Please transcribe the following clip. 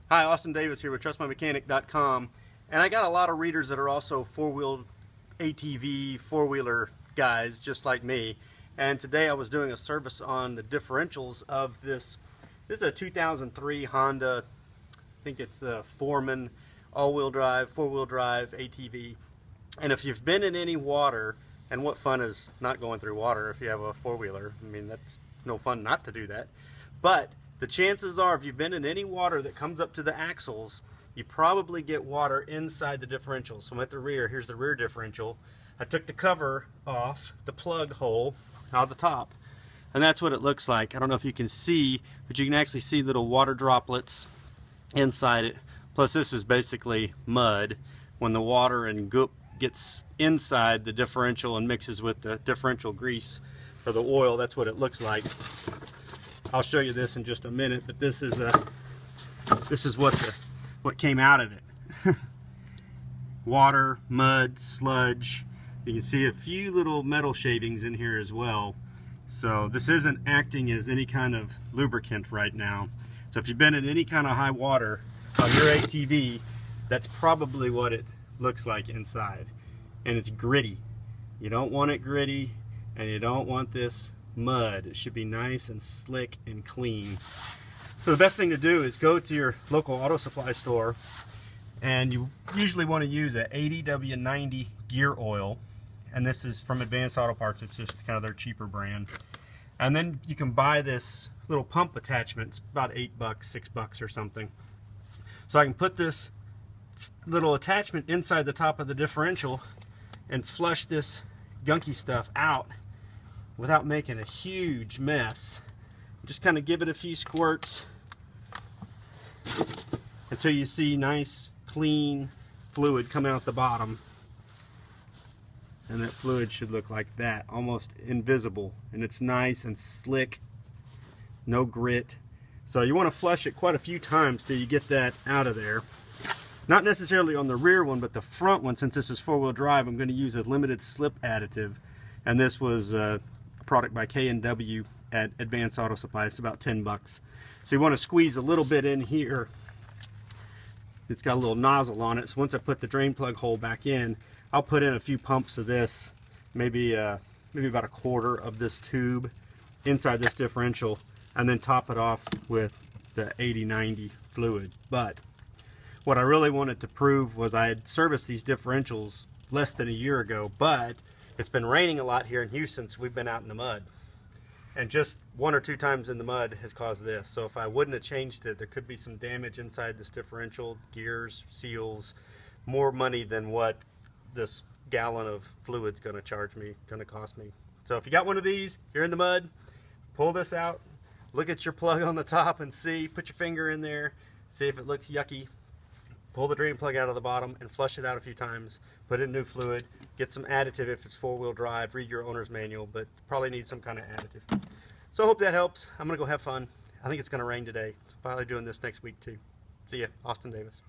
Hi, Austin Davis here with TrustMyMechanic.com, and I got a lot of readers that are also four-wheel ATV, four-wheeler guys just like me, and today I was doing a service on the differentials of this. This is a 2003 Honda, I think it's a Foreman all-wheel drive, four-wheel drive ATV, and if you've been in any water, and what fun is not going through water if you have a four-wheeler? I mean, that's no fun not to do that, but the chances are, if you've been in any water that comes up to the axles, you probably get water inside the differential. So I'm at the rear. Here's the rear differential. I took the cover off, the plug hole out of the top, and that's what it looks like. I don't know if you can see, but you can actually see little water droplets inside it. Plus, this is basically mud. When the water and goop gets inside the differential and mixes with the differential grease or the oil, that's what it looks like. I'll show you this in just a minute, but this is what came out of it. Water, mud, sludge. You can see a few little metal shavings in here as well. So this isn't acting as any kind of lubricant right now. So if you've been in any kind of high water on your ATV, that's probably what it looks like inside. And it's gritty. You don't want it gritty, and you don't want this mud. It should be nice and slick and clean. So the best thing to do is go to your local auto supply store, and you usually want to use a 80W90 gear oil, and this is from Advanced Auto Parts. It's just kind of their cheaper brand. And then you can buy this little pump attachment. It's about $8, $6 or something. So I can put this little attachment inside the top of the differential and flush this gunky stuff out without making a huge mess. Just kind of give it a few squirts until you see nice, clean fluid come out the bottom. And that fluid should look like that, almost invisible. And it's nice and slick, no grit. So you want to flush it quite a few times till you get that out of there. Not necessarily on the rear one, but the front one, since this is four-wheel drive, I'm going to use a limited slip additive. And this was product by K&W at Advanced Auto Supply. It's about $10. So you want to squeeze a little bit in here. It's got a little nozzle on it. So once I put the drain plug hole back in, I'll put in a few pumps of this, maybe about a quarter of this tube inside this differential, and then top it off with the 80-90 fluid. But what I really wanted to prove was I had serviced these differentials less than a year ago, but it's been raining a lot here in Houston, so we've been out in the mud. And just one or two times in the mud has caused this. So if I wouldn't have changed it, there could be some damage inside this differential, gears, seals, more money than what this gallon of fluid's gonna cost me. So if you got one of these, you're in the mud, pull this out, look at your plug on the top and see, put your finger in there, see if it looks yucky. Pull the drain plug out of the bottom and flush it out a few times. Put in new fluid. Get some additive if it's four-wheel drive. Read your owner's manual, but probably need some kind of additive. So I hope that helps. I'm going to go have fun. I think it's going to rain today. So probably doing this next week too. See ya. Austin Davis.